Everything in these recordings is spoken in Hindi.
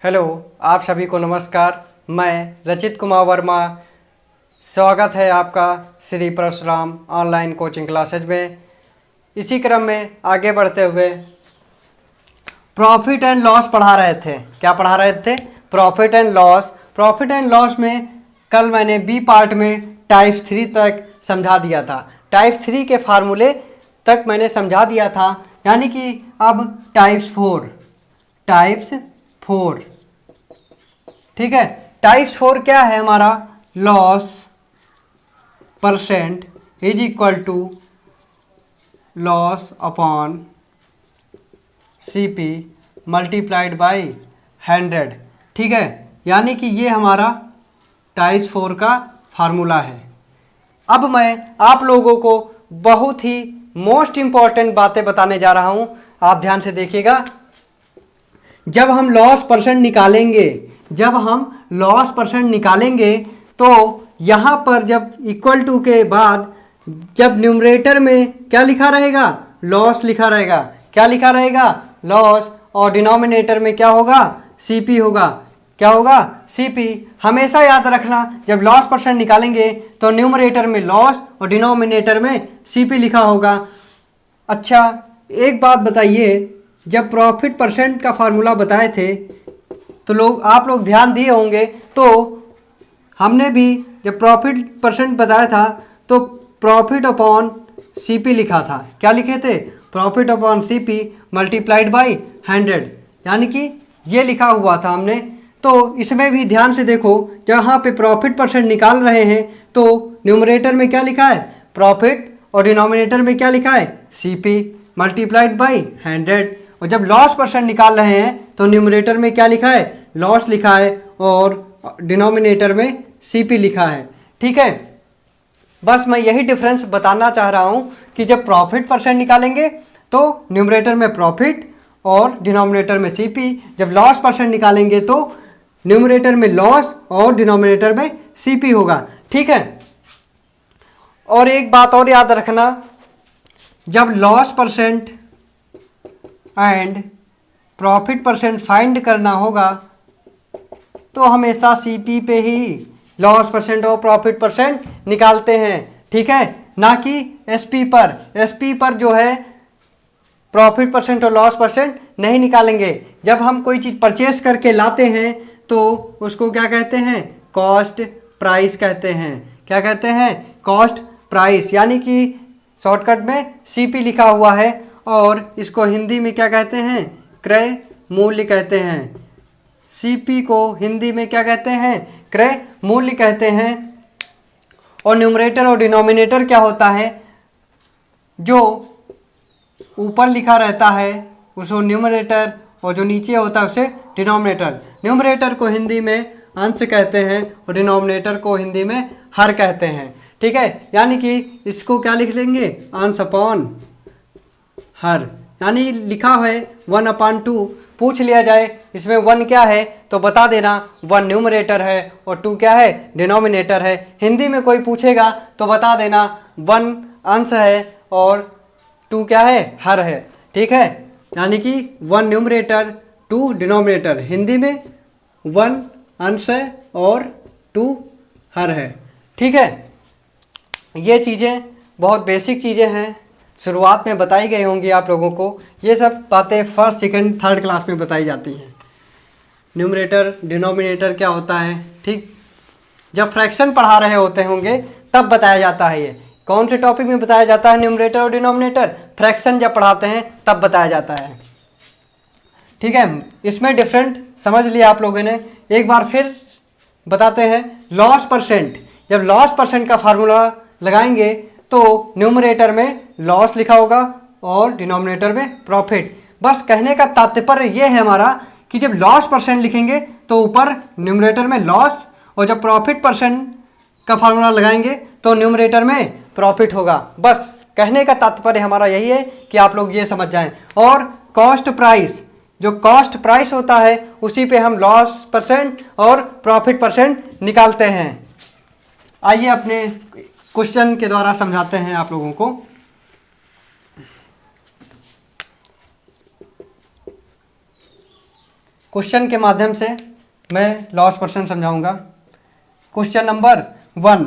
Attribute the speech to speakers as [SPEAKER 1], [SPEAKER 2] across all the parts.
[SPEAKER 1] हेलो, आप सभी को नमस्कार। मैं रचित कुमार वर्मा। स्वागत है आपका Shri Parshuram online coaching classes में। इसी क्रम में आगे बढ़ते हुए प्रॉफिट एंड लॉस पढ़ा रहे थे। क्या पढ़ा रहे थे? Profit and loss. Profit and loss में कल मैंने बी पार्ट में टाइप्स 3 तक समझा दिया था। टाइप्स 3 के फार्मूले तक मैंने समझा दिया था, यानी कि अब टाइप्स 4 ठीक है। टाइप्स 4 क्या है हमारा? Loss percent is equal to loss upon CP multiplied by 100। ठीक है, यानी कि ये हमारा टाइप्स 4 का फार्मूला है। अब मैं आप लोगों को बहुत ही मोस्ट इम्पॉर्टेंट बातें बताने जा रहा हूँ। आप ध्यान से देखिएगा। जब हम लॉस परसेंट निकालेंगे तो यहाँ पर जब इक्वल टू के बाद जब न्यूमरेटर में क्या लिखा रहेगा? लॉस लिखा रहेगा। क्या लिखा रहेगा? लॉस। और डिनोमिनेटर में क्या होगा? CP होगा। क्या होगा? CP। हमेशा याद रखना, जब लॉस परसेंट निकालेंगे तो न्यूमरेटर में लॉस और डिनोमिनेटर में CP लिखा होगा। अच्छा, एक बात बताइए, जब प्रॉफिट परसेंट का फार्मूला बताए थे तो आप लोग ध्यान दिए होंगे, तो हमने भी जब प्रॉफिट परसेंट बताया था तो प्रॉफिट अपॉन CP लिखा था। क्या लिखे थे? Profit upon CP multiplied by 100, यानी कि ये लिखा हुआ था हमने। तो इसमें भी ध्यान से देखो, जहाँ पे प्रॉफिट परसेंट निकाल रहे हैं तो न्यूमरेटर में क्या लिखा है? प्रॉफिट। और डिनोमिनेटर में क्या लिखा है? CP multiplied by 100। और जब लॉस परसेंट निकाल रहे हैं तो न्यूमरेटर में क्या लिखा है? लॉस लिखा है और डिनोमिनेटर में CP लिखा है। ठीक है, बस मैं यही डिफरेंस बताना चाह रहा हूँ कि जब प्रॉफिट परसेंट निकालेंगे तो न्यूमरेटर में प्रॉफिट और डिनोमिनेटर में CP। जब लॉस परसेंट निकालेंगे तो न्यूमरेटर में लॉस और डिनोमिनेटर में CP होगा। ठीक है, और एक बात और याद रखना, जब loss percent and profit percent find करना होगा तो हमेशा CP पे ही लॉस परसेंट और प्रॉफिट परसेंट निकालते हैं। ठीक है, ना कि SP पर। SP पर जो है प्रॉफिट परसेंट और लॉस परसेंट नहीं निकालेंगे। जब हम कोई चीज़ परचेस करके लाते हैं तो उसको क्या कहते हैं? कॉस्ट प्राइस कहते हैं। क्या कहते हैं? कॉस्ट प्राइस, यानी कि शॉर्टकट में CP लिखा हुआ है। और इसको हिंदी में क्या कहते हैं? क्रय मूल्य कहते हैं। CP को हिंदी में क्या कहते हैं? क्रय मूल्य कहते हैं। और न्यूमरेटर और डिनोमिनेटर क्या होता है? जो ऊपर लिखा रहता है उसको न्यूमरेटर और जो नीचे होता है उसे डिनोमिनेटर। न्यूमरेटर को हिंदी में अंश कहते हैं और डिनोमिनेटर को हिंदी में हर कहते हैं। ठीक है, यानी कि इसको क्या लिख लेंगे? अंश अपॉन हर, यानी लिखा है 1/2। पूछ लिया जाए इसमें 1 क्या है तो बता देना 1 न्यूमरेटर है और 2 क्या है? डिनोमिनेटर है। हिंदी में कोई पूछेगा तो बता देना 1 अंश है और 2 क्या है? हर है। ठीक है, यानी कि 1 न्यूमरेटर 2 डिनोमिनेटर। हिंदी में 1 अंश है और 2 हर है। ठीक है, ये चीज़ें बहुत बेसिक चीज़ें हैं, शुरुआत में बताई गई होंगी आप लोगों को। ये सब बातें फर्स्ट सेकंड थर्ड क्लास में बताई जाती हैं। न्यूमरेटर डिनोमिनेटर क्या होता है, ठीक, जब फ्रैक्शन पढ़ा रहे होते होंगे तब बताया जाता है। ये कौन से टॉपिक में बताया जाता है? न्यूमरेटर और डिनोमिनेटर फ्रैक्शन जब पढ़ाते हैं तब बताया जाता है। ठीक है, इसमें डिफरेंट समझ लिया आप लोगों ने। एक बार फिर बताते हैं, लॉस परसेंट। जब लॉस परसेंट का फार्मूला लगाएंगे तो न्यूमरेटर में लॉस लिखा होगा और डिनोमिनेटर में प्रॉफिट। बस कहने का तात्पर्य ये है हमारा कि जब लॉस परसेंट लिखेंगे तो ऊपर न्यूमरेटर में लॉस, और जब प्रॉफिट परसेंट का फार्मूला लगाएंगे तो न्यूमरेटर में प्रॉफिट होगा। बस कहने का तात्पर्य हमारा यही है कि आप लोग ये समझ जाएं। और कॉस्ट प्राइस, जो कॉस्ट प्राइस होता है उसी पे हम लॉस परसेंट और प्रॉफिट परसेंट निकालते हैं। आइए अपने क्वेश्चन के द्वारा समझाते हैं आप लोगों को। क्वेश्चन के माध्यम से मैं लॉस परसेंट समझाऊंगा। क्वेश्चन नंबर 1,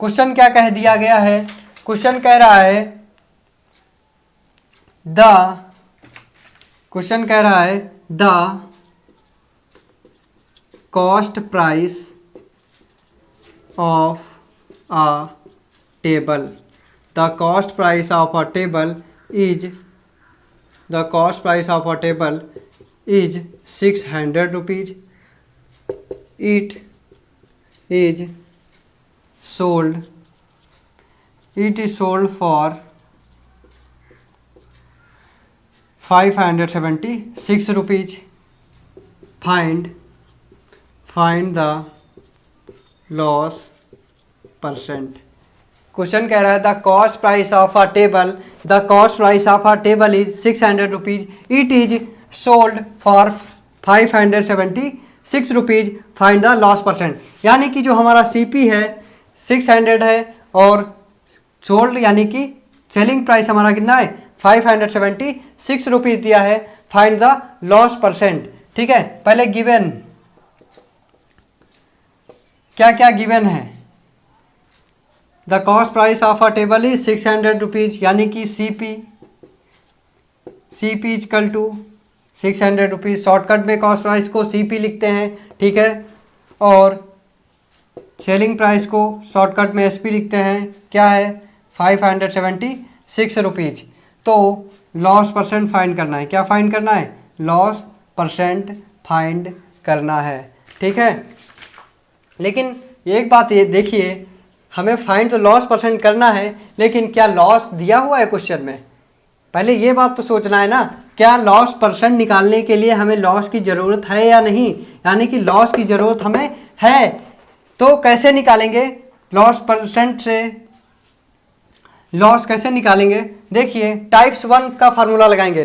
[SPEAKER 1] क्वेश्चन क्या कह दिया गया है? क्वेश्चन कह रहा है the cost price of a table, the cost price of a table is 600 rupees. It is sold for 576 rupees. Find the loss percent. Question कह रहा है the cost price of a table is 600 rupees. It is sold for 576 rupees. Find the loss percent. यानी कि जो हमारा सीपी है 600 है और सोल्ड यानी कि सेलिंग प्राइस हमारा कितना है 576 रुपीज दिया है। Find the loss percent. ठीक है, पहले गिवन क्या क्या गिवन है? The cost price of a table is 600 rupees, यानी कि CP is equal to 600 rupees. Shortcut में कॉस्ट प्राइस को CP लिखते हैं, ठीक है, और सेलिंग प्राइस को शॉर्टकट में SP लिखते हैं। क्या है 576 रुपीज़। तो लॉस परसेंट फाइंड करना है। क्या फाइंड करना है? लॉस परसेंट फाइंड करना है, ठीक है। लेकिन एक बात ये देखिए, हमें फाइंड तो लॉस परसेंट करना है, लेकिन क्या लॉस दिया हुआ है क्वेश्चन में? पहले ये बात तो सोचना है ना, क्या लॉस परसेंट निकालने के लिए हमें लॉस की ज़रूरत है या नहीं? यानी कि लॉस की ज़रूरत हमें है, तो कैसे निकालेंगे लॉस परसेंट से? लॉस कैसे निकालेंगे? देखिए, टाइप्स 1 का फार्मूला लगाएंगे।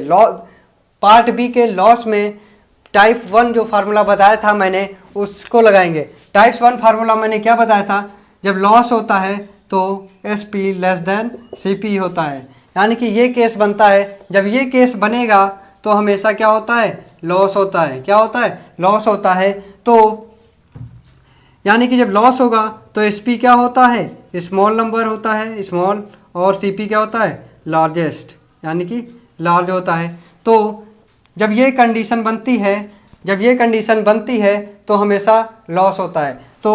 [SPEAKER 1] पार्ट बी के लॉस में टाइप 1 जो फार्मूला बताया था मैंने, उसको लगाएंगे। टाइप्स 1 फार्मूला मैंने क्या बताया था? जब लॉस होता है तो SP लेस देन CP होता है। यानी कि ये केस बनता है। जब ये केस बनेगा तो हमेशा क्या होता है? लॉस होता है। क्या होता है? लॉस होता है। तो यानी कि जब लॉस होगा तो SP क्या होता है? स्मॉल नंबर होता है, स्मॉल, और CP क्या होता है? लार्जेस्ट, यानी कि लार्ज होता है। तो जब ये कंडीशन बनती है तो हमेशा लॉस होता है। तो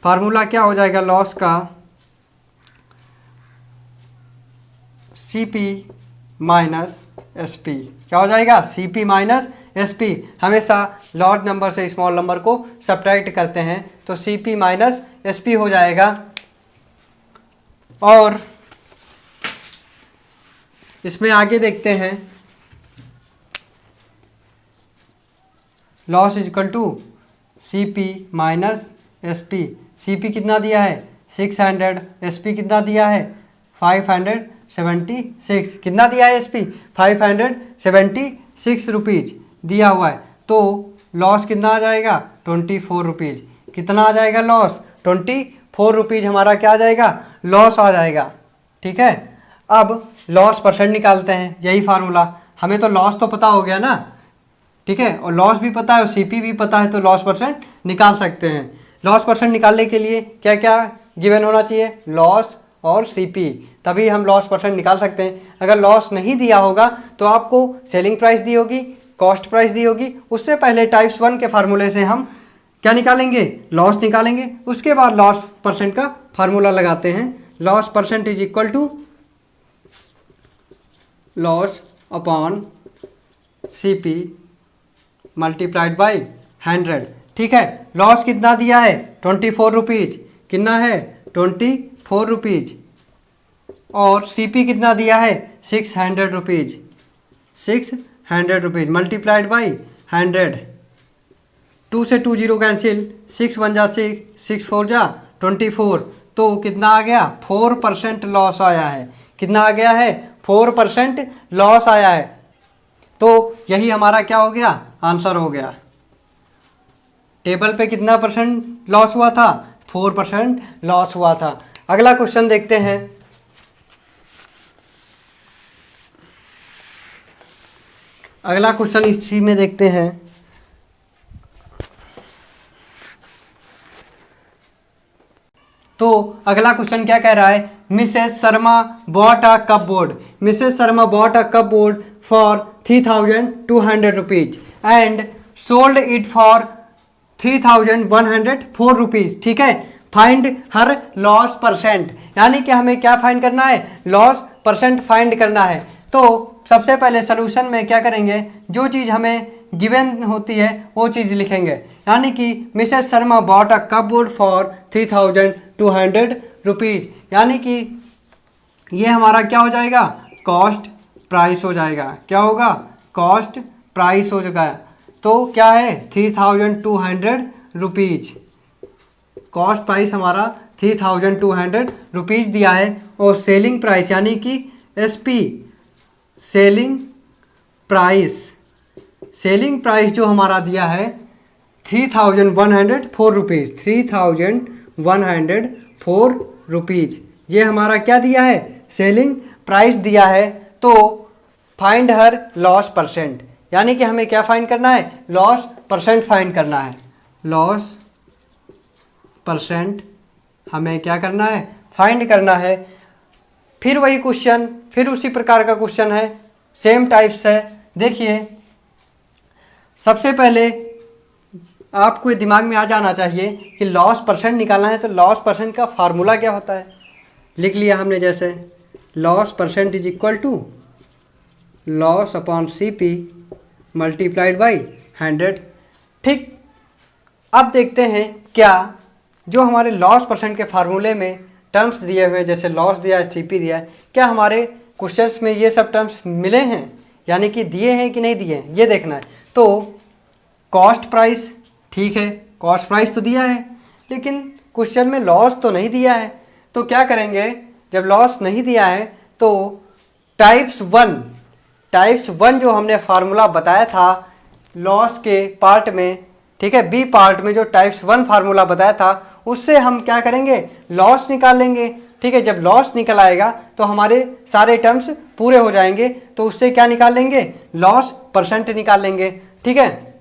[SPEAKER 1] फार्मूला क्या हो जाएगा लॉस का? CP minus SP। क्या हो जाएगा? CP minus SP। हमेशा लार्ज नंबर से स्मॉल नंबर को सब्ट्रैक्ट करते हैं, तो CP माइनस SP हो जाएगा। और इसमें आगे देखते हैं, loss is equal to CP minus SP। CP कितना दिया है? 600। SP कितना दिया है? 576। कितना दिया है SP? 576 रुपीज़ दिया हुआ है। तो लॉस कितना आ जाएगा? 24 रुपीज़। कितना आ जाएगा लॉस? 24 रुपीज़ हमारा क्या आ जाएगा? लॉस आ जाएगा, ठीक है। अब लॉस परसेंट निकालते हैं, यही फार्मूला। हमें तो लॉस तो पता हो गया ना, ठीक है, और लॉस भी पता है और CP भी पता है, तो लॉस परसेंट निकाल सकते हैं। लॉस परसेंट निकालने के लिए क्या क्या गिवन होना चाहिए? लॉस और CP, तभी हम लॉस परसेंट निकाल सकते हैं। अगर लॉस नहीं दिया होगा तो आपको सेलिंग प्राइस दी होगी, कॉस्ट प्राइस दी होगी, उससे पहले टाइप्स 1 के फार्मूले से हम क्या निकालेंगे? लॉस निकालेंगे। उसके बाद लॉस परसेंट का फार्मूला लगाते हैं। Loss percent is equal to loss upon CP multiplied by 100, ठीक है। लॉस कितना दिया है? 24 रुपीज़। कितना है? 24 रुपीज़। और CP कितना दिया है? 600 रुपीज़। 600 rupees multiplied by 100। 2 से 2 0 कैंसिल, 6 1 जा 6, 6 4 जा 24। तो कितना आ गया? 4% लॉस आया है। कितना आ गया है? 4% लॉस आया है। तो यही हमारा क्या हो गया? आंसर हो गया। टेबल पे कितना परसेंट लॉस हुआ था? 4% लॉस हुआ था। अगला क्वेश्चन देखते हैं। अगला क्वेश्चन इसी में देखते हैं। तो अगला क्वेश्चन क्या कह रहा है, Mrs Sharma bought a cup board. Mrs Sharma bought a cup board for 3200 rupees and sold it for 3104 rupees. ठीक है, फाइंड हर लॉस परसेंट, यानी कि हमें क्या फाइंड करना है, लॉस परसेंट फाइंड करना है। तो सबसे पहले सोल्यूशन में क्या करेंगे, जो चीज़ हमें गिवन होती है वो चीज़ लिखेंगे, यानी कि Mrs Sharma bought a cup board for 3200 rupees, यानी कि ये हमारा क्या हो जाएगा, कॉस्ट प्राइस हो जाएगा। क्या होगा, कॉस्ट प्राइस हो जाएगा। तो क्या है 3200 रुपीज़, कॉस्ट प्राइस हमारा 3200 रुपीज़ दिया है। और सेलिंग प्राइस यानी कि SP, selling price, selling price जो हमारा दिया है 3104 रुपीज़, 3104 रुपीज़, ये हमारा क्या दिया है, सेलिंग प्राइस दिया है। तो फाइंड हर लॉस परसेंट, यानी कि हमें क्या फाइंड करना है, लॉस परसेंट फाइंड करना है। लॉस परसेंट हमें क्या करना है, फाइंड करना है। फिर वही क्वेश्चन, फिर उसी प्रकार का क्वेश्चन है, सेम टाइप्स है। देखिए सबसे पहले आपको दिमाग में आ जाना चाहिए कि लॉस परसेंट निकालना है तो लॉस परसेंट का फार्मूला क्या होता है। लिख लिया हमने, जैसे loss percent is equal to loss upon CP multiplied by 100। ठीक, अब देखते हैं क्या जो हमारे लॉस परसेंट के फार्मूले में टर्म्स दिए हुए हैं, जैसे लॉस दिया है, सीपी दिया है, क्या हमारे क्वेश्चंस में ये सब टर्म्स मिले हैं, यानी कि दिए हैं कि नहीं दिए हैं, ये देखना है। तो कॉस्ट प्राइस, ठीक है, कॉस्ट प्राइस तो दिया है, लेकिन क्वेश्चन में लॉस तो नहीं दिया है। तो क्या करेंगे, जब लॉस नहीं दिया है तो टाइप्स वन जो हमने फार्मूला बताया था लॉस के पार्ट में, ठीक है, बी पार्ट में जो टाइप्स 1 फार्मूला बताया था उससे हम क्या करेंगे, लॉस निकाल लेंगे। ठीक है, जब लॉस निकल आएगा तो हमारे सारे टर्म्स पूरे हो जाएंगे, तो उससे क्या निकाल लेंगे, लॉस परसेंट निकाल लेंगे। ठीक है,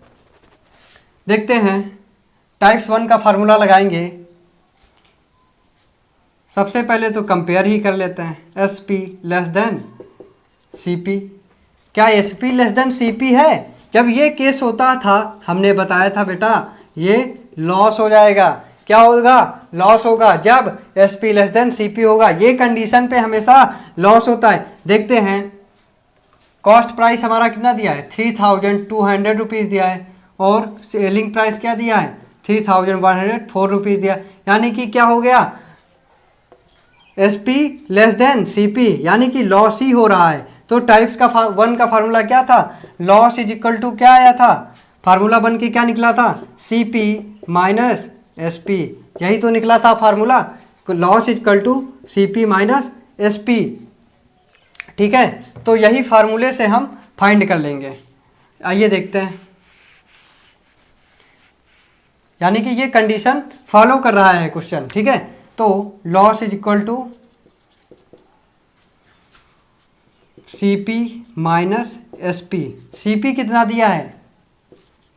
[SPEAKER 1] देखते हैं, टाइप्स 1 का फार्मूला लगाएंगे। सबसे पहले तो कंपेयर ही कर लेते हैं, S P less than C P. क्या S P less than C P है, जब ये केस होता था हमने बताया था बेटा ये लॉस हो जाएगा। क्या होगा, लॉस होगा जब S P less than C P होगा, ये कंडीशन पे हमेशा लॉस होता है। देखते हैं, कॉस्ट प्राइस हमारा कितना दिया है, 3200 रुपीज़ दिया है, और सेलिंग प्राइस क्या दिया है, 3104 रुपीज़ दिया, यानी कि क्या हो गया, S P less than C P, यानी कि लॉस ही हो रहा है। तो टाइप्स का 1 का फार्मूला क्या था, लॉस इज इक्वल टू क्या आया था, फार्मूला बन के क्या निकला था, C P minus S P, यही तो निकला था formula, loss is equal to C P minus S P. ठीक है, तो यही फार्मूले से हम फाइंड कर लेंगे। आइए देखते हैं, यानी कि ये कंडीशन फॉलो कर रहा है क्वेश्चन। ठीक है, तो loss is equal to C P minus S P. C P कितना दिया है,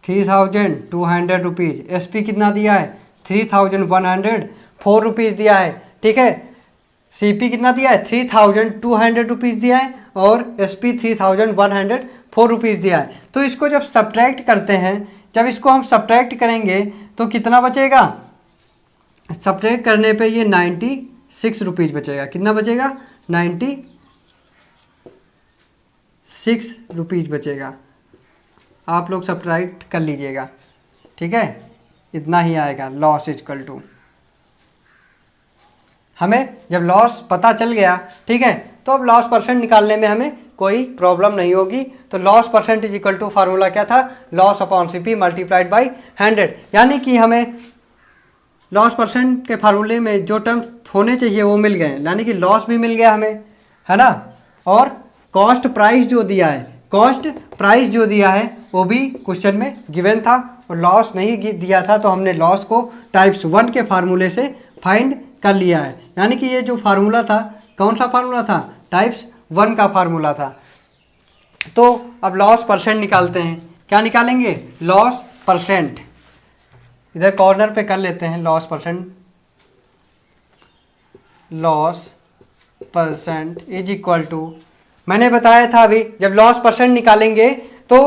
[SPEAKER 1] 3200 रुपीज़, एस पी कितना दिया है, 3104 रुपीज़ दिया है। ठीक है, सी पी कितना दिया है, 3200 रुपीज़ दिया है, और एस पी 3104 रुपीज़ दिया है। तो इसको जब सब्ट्रैक्ट करते हैं, जब इसको हम सब्ट्रैक्ट करेंगे तो कितना बचेगा, सब्ट्रैक्ट करने पे ये 96 रुपीज़ बचेगा। कितना बचेगा, 96 रुपीज़ बचेगा। आप लोग सब्ट्रैक्ट कर लीजिएगा। ठीक है, इतना ही आएगा लॉस इक्वल टू, हमें जब लॉस पता चल गया, ठीक है, तो अब लॉस परसेंट निकालने में हमें कोई प्रॉब्लम नहीं होगी। तो loss percent is equal to formula क्या था, loss upon C P multiplied by 100, यानी कि हमें लॉस परसेंट के फार्मूले में जो टर्म होने चाहिए वो मिल गए, यानी कि लॉस भी मिल गया हमें, है ना, और कॉस्ट प्राइस जो दिया है, कॉस्ट प्राइस जो दिया है वो भी क्वेश्चन में गिवन था, और लॉस नहीं दिया था तो हमने लॉस को टाइप्स 1 के फार्मूले से फाइंड कर लिया है। यानी कि ये जो फार्मूला था, कौन सा फार्मूला था, टाइप्स 1 का फार्मूला था। तो अब लॉस परसेंट निकालते हैं। क्या निकालेंगे? Loss percent. इधर कॉर्नर पे कर लेते हैं loss percent. Loss percent is equal to, मैंने बताया था अभी जब लॉस परसेंट निकालेंगे तो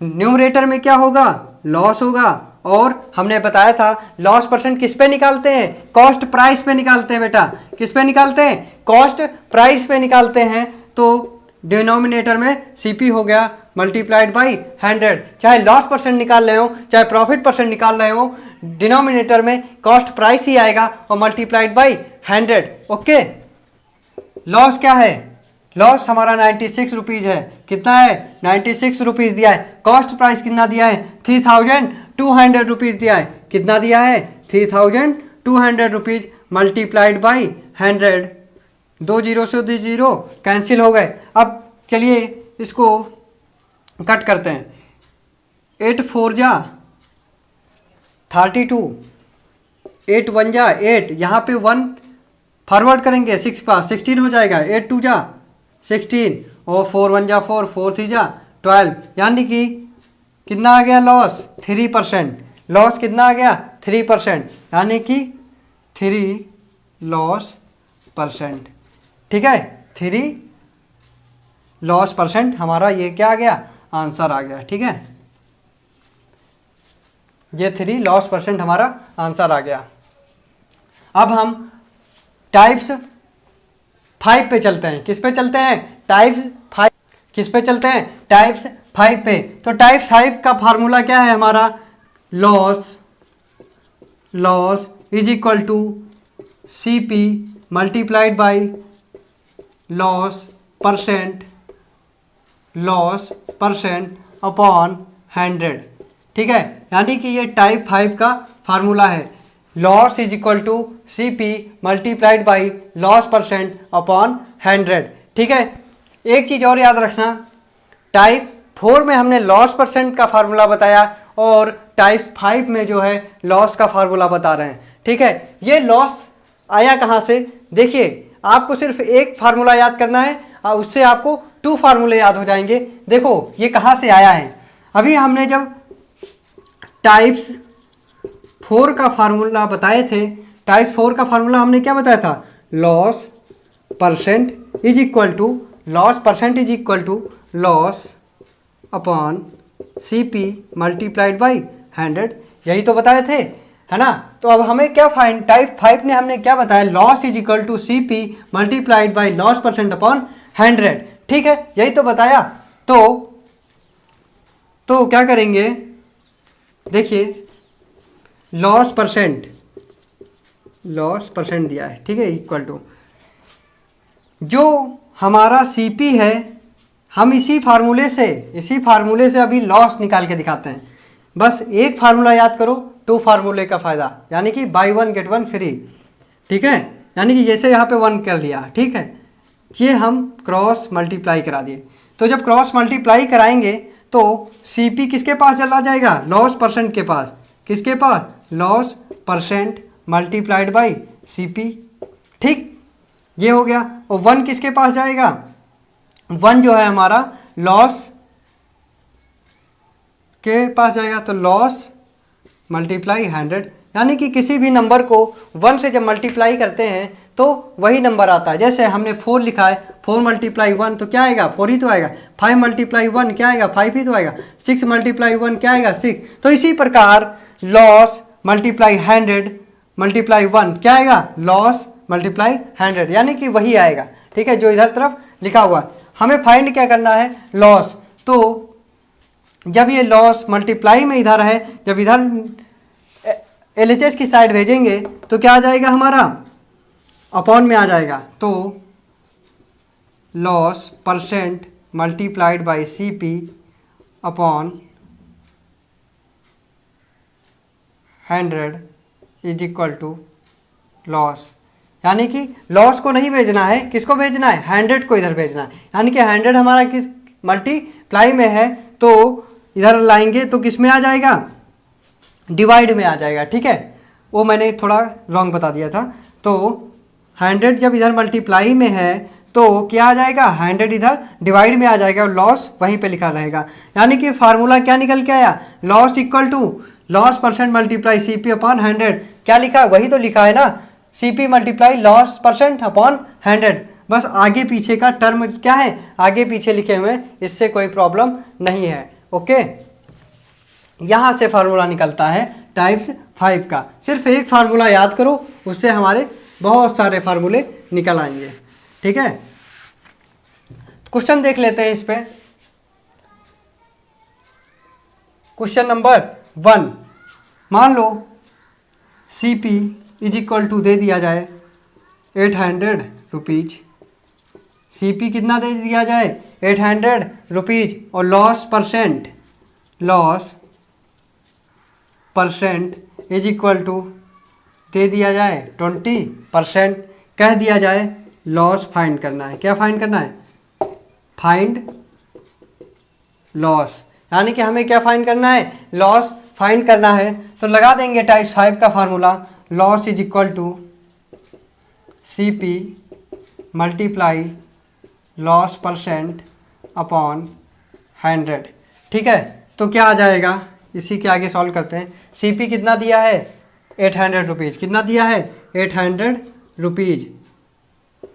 [SPEAKER 1] न्यूमरेटर में क्या होगा? लॉस होगा। और हमने बताया था लॉस परसेंट किस पे निकालते हैं? कॉस्ट प्राइस पे निकालते हैं बेटा। किस पे निकालते हैं? कॉस्ट प्राइस पे निकालते हैं। तो डिनोमिनेटर में सीपी हो गया मल्टीप्लाइड बाई 100। चाहे लॉस परसेंट निकाल रहे हो चाहे प्रॉफिट परसेंट निकाल रहे हो, डिनोमिनेटर में कॉस्ट प्राइस ही आएगा और मल्टीप्लाइड बाई 100। ओके। लॉस क्या है? लॉस हमारा 96 रुपीज़ है। कितना है? 96 रुपीज़ दिया है। कॉस्ट प्राइस कितना दिया है? 3200 रुपीज़ दिया है। कितना दिया है? 3200 रुपीज़ मल्टीप्लाइड बाई 100। 2 जीरो से 2 जीरो कैंसिल हो गए। अब चलिए इसको कट करते हैं। 8 4 जा 32, 8 1 जा 8, यहाँ पे 1 फॉरवर्ड करेंगे 6 पास 16 हो जाएगा। 8 2 जा 16 और 4 1 जा 4, 4 3 जा 12, यानी कि कितना आ गया लॉस? 3%। लॉस कितना आ गया? 3%, यानी कि 3 लॉस परसेंट। ठीक है, 3 लॉस परसेंट हमारा ये क्या आ गया? आंसर आ गया। ठीक है, ये 3 लॉस परसेंट हमारा आंसर आ गया। अब हम टाइप्स 5 पे चलते हैं। किस पे चलते हैं? टाइप्स 5। किस पे चलते हैं? टाइप्स 5 पे। तो टाइप्स 5 का फार्मूला क्या है हमारा? Loss is equal to CP multiplied by loss percent upon 100। ठीक है, यानी कि ये टाइप 5 का फार्मूला है। Loss is equal to CP multiplied by loss percent upon 100। ठीक है, एक चीज़ और याद रखना, टाइप 4 में हमने लॉस परसेंट का फार्मूला बताया और टाइप 5 में जो है लॉस का फार्मूला बता रहे हैं। ठीक है, ये लॉस आया कहाँ से? देखिए, आपको सिर्फ एक फार्मूला याद करना है और उससे आपको 2 फार्मूले याद हो जाएंगे। देखो ये कहाँ से आया है। अभी हमने जब टाइप्स 4 का फार्मूला बताए थे, टाइप 4 का फार्मूला हमने क्या बताया था? Loss percent is equal to loss upon CP multiplied by 100। यही तो बताए थे, है ना। तो अब हमें क्या फाइंड, टाइप 5 ने हमने क्या बताया? Loss is equal to CP multiplied by loss percent upon 100। ठीक है, यही तो बताया। तो क्या करेंगे? देखिए, लॉस परसेंट दिया है। ठीक है, इक्वल टू जो हमारा CP है, हम इसी फार्मूले से अभी लॉस निकाल के दिखाते हैं। बस एक फार्मूला याद करो, 2 फार्मूले का फ़ायदा, यानी कि बाई 1 गेट 1 फ्री। ठीक है, यानी कि जैसे यहाँ पे 1 कर लिया। ठीक है, ये हम क्रॉस मल्टीप्लाई करा दिए। तो जब क्रॉस मल्टीप्लाई कराएंगे तो CP किसके पास चला जाएगा? लॉस परसेंट के पास। किसके पास? Loss percent multiplied by CP। ठीक, ये हो गया। और 1 किसके पास जाएगा? 1 जो है हमारा लॉस के पास जाएगा। तो लॉस मल्टीप्लाई 100, यानी कि किसी भी नंबर को 1 से जब मल्टीप्लाई करते हैं तो वही नंबर आता है। जैसे हमने 4 लिखा है, 4 मल्टीप्लाई 1 तो क्या आएगा? 4 ही तो आएगा। 5 मल्टीप्लाई 1 क्या आएगा? 5 ही तो आएगा। 6 मल्टीप्लाई 1 क्या आएगा? 6। तो इसी प्रकार लॉस मल्टीप्लाई 100 मल्टीप्लाई 1 क्या आएगा? लॉस मल्टीप्लाई 100, यानी कि वही आएगा। ठीक है, जो इधर तरफ लिखा हुआ है। हमें फाइंड क्या करना है? लॉस। तो जब ये लॉस मल्टीप्लाई में इधर है, जब इधर LHS की साइड भेजेंगे तो क्या आ जाएगा हमारा? अपॉन में आ जाएगा। तो loss percent multiplied by CP upon 100 is equal to loss, यानी कि लॉस को नहीं भेजना है, किसको भेजना है? 100 को इधर भेजना है। यानी कि 100 हमारा किस मल्टीप्लाई में है तो इधर लाएंगे तो किस में आ जाएगा? डिवाइड में आ जाएगा। ठीक है, वो मैंने थोड़ा रॉन्ग बता दिया था। तो 100 जब इधर मल्टीप्लाई में है तो क्या आ जाएगा, 100 इधर डिवाइड में आ जाएगा और लॉस वहीं पे लिखा रहेगा। यानी कि फार्मूला क्या निकल के आया, loss equal to loss percent multiply CP upon 100। क्या लिखा है, वही तो लिखा है ना, CP multiply loss percent upon 100। बस आगे पीछे का टर्म क्या है, आगे पीछे लिखे हुए, इससे कोई प्रॉब्लम नहीं है। ओके, यहाँ से फार्मूला निकलता है टाइप्स 5 का। सिर्फ एक फार्मूला याद करो, उससे हमारे बहुत सारे फार्मूले निकल आएंगे। ठीक है, क्वेश्चन देख लेते हैं इस पे। क्वेश्चन नंबर 1, मान लो CP इज इक्वल टू दे दिया जाए 800 रुपीज। CP कितना दे दिया जाए, 800 रुपीज, और loss percent is equal to दे दिया जाए 20%। कह दिया जाए लॉस फाइंड करना है। क्या फाइंड करना है, फाइंड लॉस। यानी कि हमें क्या फाइंड करना है, लॉस फाइंड करना है। तो लगा देंगे टाइप 5 का formula, loss is equal to CP multiply loss percent upon 100। ठीक है, तो क्या आ जाएगा, इसी के आगे सॉल्व करते हैं। CP कितना दिया है, 800 रुपीज़। कितना दिया है, 800 रुपीज़,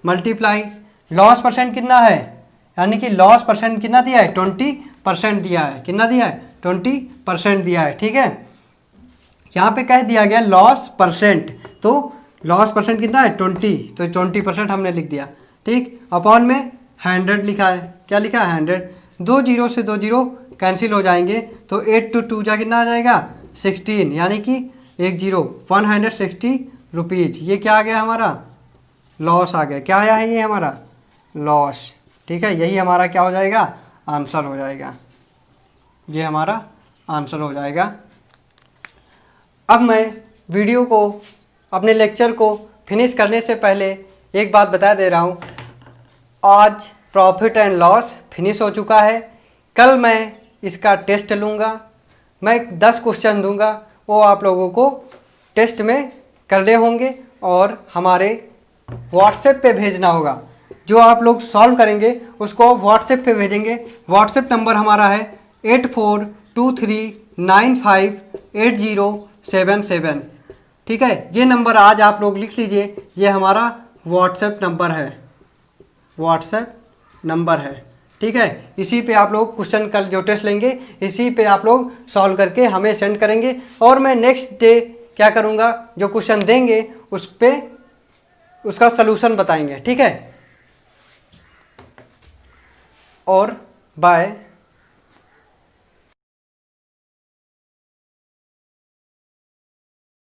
[SPEAKER 1] मल्टीप्लाई लॉस परसेंट कितना है, यानी कि लॉस परसेंट कितना दिया है, 20% दिया है। कितना दिया है, 20% दिया है। ठीक है, यहाँ पे कह दिया गया लॉस परसेंट, तो लॉस परसेंट कितना है, 20, तो 20% हमने लिख दिया। ठीक, अपॉन में 100 लिखा है। क्या लिखा है, 100। 2 जीरो से 2 जीरो कैंसिल हो जाएंगे, तो 8 टू 2 जा कितना आ जाएगा, 16, यानी कि 1 जीरो, 160 रुपीज़। ये क्या आ गया हमारा, लॉस आ गया। क्या आया है ये हमारा, लॉस। ठीक है, यही हमारा क्या हो जाएगा, आंसर हो जाएगा। ये हमारा आंसर हो जाएगा। अब मैं वीडियो को, अपने लेक्चर को फिनिश करने से पहले एक बात बता दे रहा हूँ, आज प्रॉफिट एंड लॉस फिनिश हो चुका है। कल मैं इसका टेस्ट लूँगा, मैं 10 क्वेश्चन दूंगा, वो आप लोगों को टेस्ट में करने होंगे और हमारे व्हाट्सएप पे भेजना होगा। जो आप लोग सॉल्व करेंगे उसको व्हाट्सएप पे भेजेंगे। व्हाट्सएप नंबर हमारा है 8423958077। ठीक है, ये नंबर आज आप लोग लिख लीजिए, ये हमारा व्हाट्सएप नंबर है। ठीक है, इसी पे आप लोग क्वेश्चन कल जो टेस्ट लेंगे, इसी पे आप लोग सॉल्व करके हमें सेंड करेंगे, और मैं नेक्स्ट डे क्या करूँगा, जो क्वेश्चन देंगे उस पे उसका सलूशन बताएंगे। ठीक है, और बाय।